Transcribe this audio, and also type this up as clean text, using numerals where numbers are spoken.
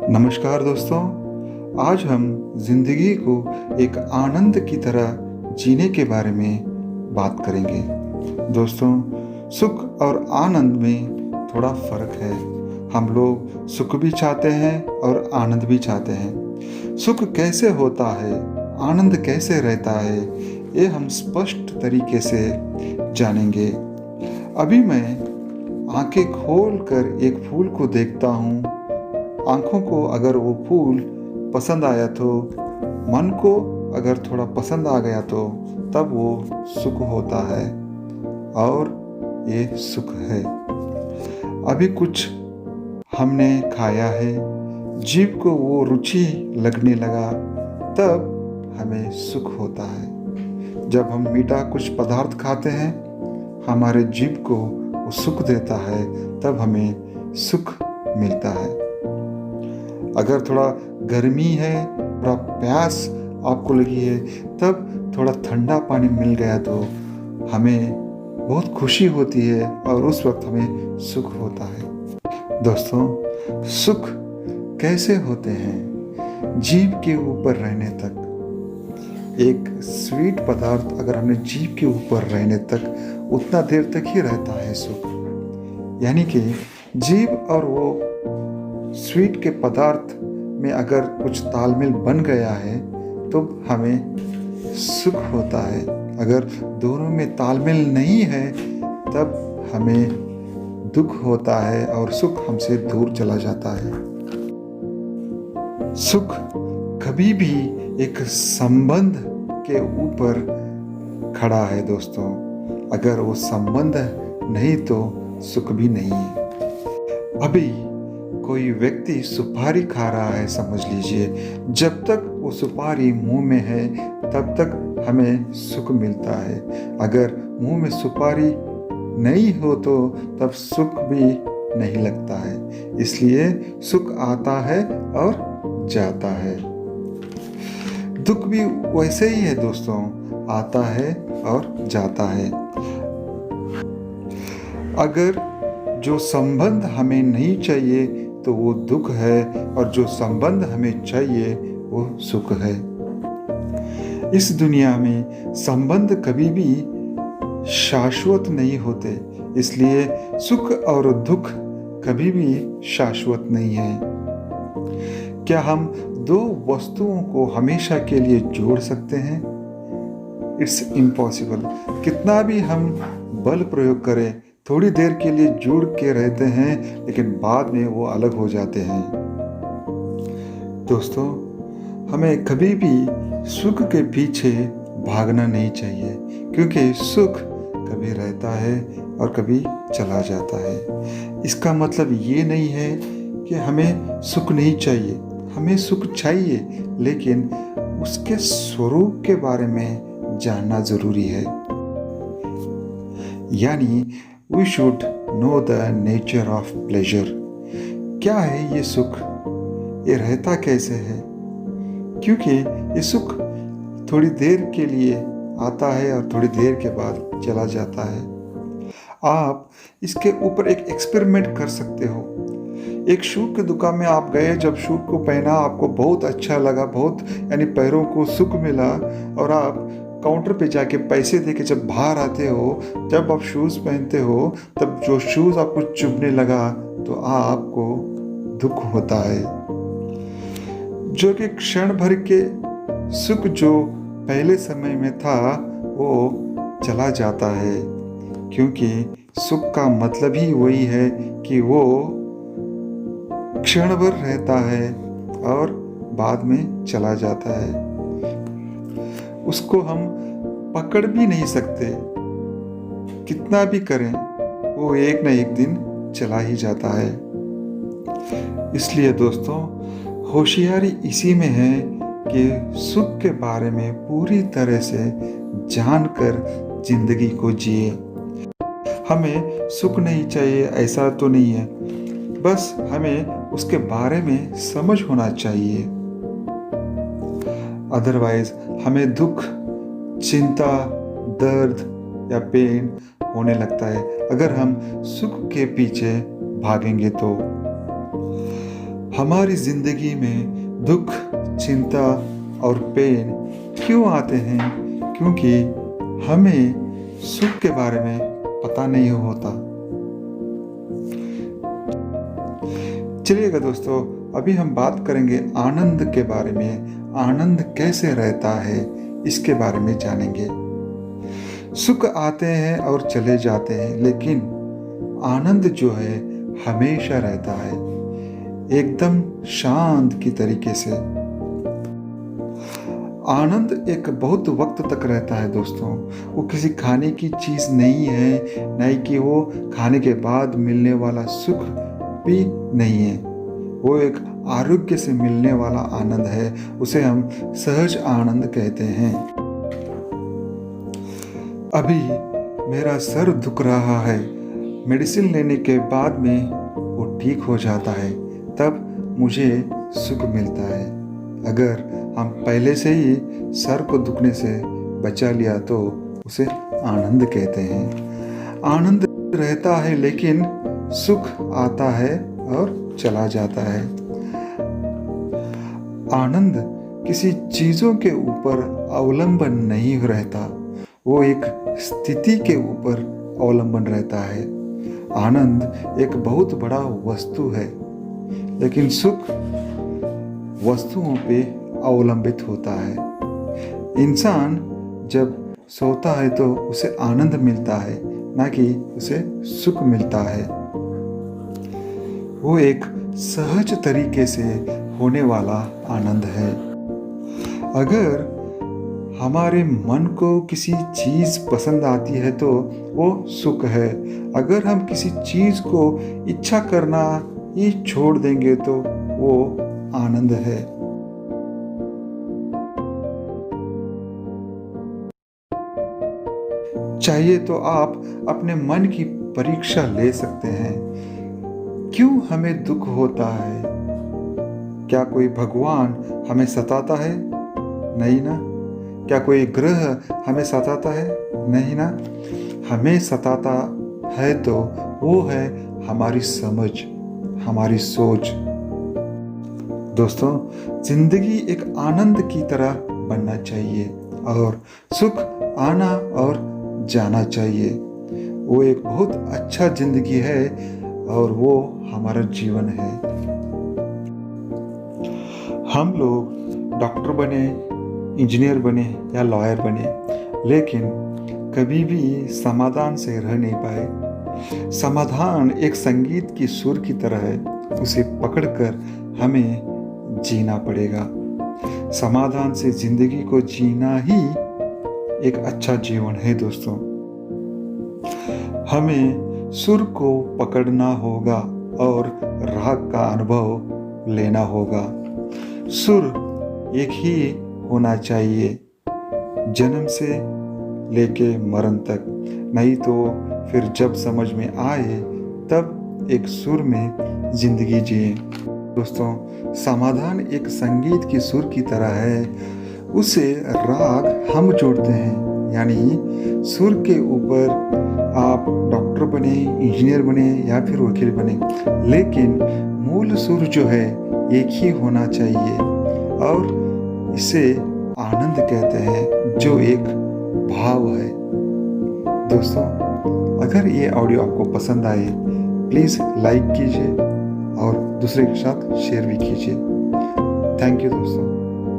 नमस्कार दोस्तों। आज हम जिंदगी को एक आनंद की तरह जीने के बारे में बात करेंगे। दोस्तों, सुख और आनंद में थोड़ा फर्क है। हम लोग सुख भी चाहते हैं और आनंद भी चाहते हैं। सुख कैसे होता है, आनंद कैसे रहता है, ये हम स्पष्ट तरीके से जानेंगे। अभी मैं आंखें खोल कर एक फूल को देखता हूँ। आँखों को अगर वो फूल पसंद आया तो, मन को अगर थोड़ा पसंद आ गया तो तब वो सुख होता है, और ये सुख है। अभी कुछ हमने खाया है, जीभ को वो रुचि लगने लगा, तब हमें सुख होता है। जब हम मीठा कुछ पदार्थ खाते हैं, हमारे जीभ को वो सुख देता है, तब हमें सुख मिलता है। अगर थोड़ा गर्मी है, थोड़ा प्यास आपको लगी है, तब थोड़ा ठंडा पानी मिल गया तो हमें बहुत खुशी होती है और उस वक्त हमें सुख होता है। दोस्तों, सुख कैसे होते हैं? जीभ के ऊपर रहने तक। एक स्वीट पदार्थ अगर हमने जीभ के ऊपर रहने तक, उतना देर तक ही रहता है सुख। यानी कि जीभ और वो स्वीट के पदार्थ में अगर कुछ तालमेल बन गया है तो हमें सुख होता है। अगर दोनों में तालमेल नहीं है तब हमें दुख होता है और सुख हमसे दूर चला जाता है। सुख कभी भी एक संबंध के ऊपर खड़ा है दोस्तों। अगर वो संबंध नहीं तो सुख भी नहीं है। अभी कोई व्यक्ति सुपारी खा रहा है, समझ लीजिए, जब तक वो सुपारी मुंह में है तब तक हमें सुख मिलता है। अगर मुंह में सुपारी नहीं हो तो तब सुख भी नहीं लगता है। इसलिए सुख आता है और जाता है। दुख भी वैसे ही है दोस्तों, आता है और जाता है। अगर जो संबंध हमें नहीं चाहिए तो वो दुख है, और जो संबंध हमें चाहिए वो सुख है। इस दुनिया में संबंध कभी भी शाश्वत नहीं होते, इसलिए सुख और दुख कभी भी शाश्वत नहीं है। क्या हम दो वस्तुओं को हमेशा के लिए जोड़ सकते हैं? It's impossible. कितना भी हम बल प्रयोग करें, थोड़ी देर के लिए जुड़ के रहते हैं, लेकिन बाद में वो अलग हो जाते हैं। दोस्तों, हमें कभी भी सुख के पीछे भागना नहीं चाहिए, क्योंकि सुख कभी रहता है और कभी चला जाता है। इसका मतलब ये नहीं है कि हमें सुख नहीं चाहिए। हमें सुख चाहिए, लेकिन उसके स्वरूप के बारे में जानना जरूरी है। यानी We should know the nature of pleasure. क्या है ये सुख? ये रहता कैसे है? क्योंकि ये सुख थोड़ी देर के लिए आता है और थोड़ी देर के बाद चला जाता है। आप इसके ऊपर एक एक्सपेरिमेंट कर सकते हो। एक शू की दुकान में आप गए, जब शू को पहना आपको बहुत अच्छा लगा, बहुत यानी पैरों को सुख मिला, और आप काउंटर पे जाके पैसे देके जब बाहर आते हो, जब आप शूज़ पहनते हो, तब जो शूज़ आपको चुभने लगा तो आपको दुख होता है। जो कि क्षण भर के सुख जो पहले समय में था वो चला जाता है, क्योंकि सुख का मतलब ही वही है कि वो क्षण भर रहता है और बाद में चला जाता है। उसको हम पकड़ भी नहीं सकते, कितना भी करें वो एक न एक दिन चला ही जाता है। इसलिए दोस्तों, होशियारी इसी में है कि सुख के बारे में पूरी तरह से जानकर जिंदगी को जिए। हमें सुख नहीं चाहिए ऐसा तो नहीं है, बस हमें उसके बारे में समझ होना चाहिए। अदरवाइज हमें दुख, चिंता, दर्द या पेन होने लगता है अगर हम सुख के पीछे भागेंगे तो। हमारी जिंदगी में दुख, चिंता और पेन क्यों आते हैं? क्योंकि हमें सुख के बारे में पता नहीं होता। चलिएगा दोस्तों, अभी हम बात करेंगे आनंद के बारे में। आनंद कैसे रहता है इसके बारे में जानेंगे। सुख आते हैं और चले जाते हैं, लेकिन आनंद जो है हमेशा रहता है, एकदम शांत की तरीके से। आनंद एक बहुत वक्त तक रहता है दोस्तों। वो किसी खाने की चीज़ नहीं है, नहीं कि वो खाने के बाद मिलने वाला सुख भी नहीं है। वो एक आरोग्य से मिलने वाला आनंद है। उसे हम सहज आनंद कहते हैं। अभी मेरा सर दुख रहा है, मेडिसिन लेने के बाद में वो ठीक हो जाता है, तब मुझे सुख मिलता है। अगर हम पहले से ही सर को दुखने से बचा लिया तो उसे आनंद कहते हैं। आनंद रहता है, लेकिन सुख आता है और चला जाता है। आनंद किसी चीज़ों के ऊपर अवलंबन नहीं रहता, वो एक स्थिति के ऊपर अवलंबन रहता है। आनंद एक बहुत बड़ा वस्तु है, लेकिन सुख वस्तुओं पे अवलंबित होता है। इंसान जब सोता है तो उसे आनंद मिलता है, ना कि उसे सुख मिलता है। वो एक सहज तरीके से होने वाला आनंद है। अगर हमारे मन को किसी चीज़ पसंद आती है तो वो सुख है। अगर हम किसी चीज़ को इच्छा करना ही छोड़ देंगे तो वो आनंद है। चाहिए तो आप अपने मन की परीक्षा ले सकते हैं। क्यों हमें दुख होता है? क्या कोई भगवान हमें सताता है? नहीं ना। क्या कोई ग्रह हमें सताता है? नहीं ना। हमें सताता है तो वो है हमारी समझ, हमारी सोच। दोस्तों, जिंदगी एक आनंद की तरह बनना चाहिए और सुख आना और जाना चाहिए। वो एक बहुत अच्छा जिंदगी है और वो हमारा जीवन है। हम लोग डॉक्टर बने, इंजीनियर बने या लॉयर बने, लेकिन कभी भी समाधान से रह नहीं पाए। समाधान एक संगीत की सुर की तरह है, उसे पकड़कर हमें जीना पड़ेगा। समाधान से जिंदगी को जीना ही एक अच्छा जीवन है दोस्तों। हमें सुर को पकड़ना होगा और राग का अनुभव लेना होगा। सुर एक ही होना चाहिए, जन्म से लेके मरण तक। नहीं तो फिर जब समझ में आए तब एक सुर में जिंदगी जिए। दोस्तों, समाधान एक संगीत की सुर की तरह है, उसे राग हम जोड़ते हैं। यानी सुर के ऊपर आप डॉक्टर बने, इंजीनियर बने या फिर वकील बने, लेकिन मूल सुर जो है एक ही होना चाहिए और इसे आनंद कहते हैं, जो एक भाव है। दोस्तों, अगर ये ऑडियो आपको पसंद आए प्लीज़ लाइक कीजिए और दूसरे के साथ शेयर भी कीजिए। थैंक यू दोस्तों।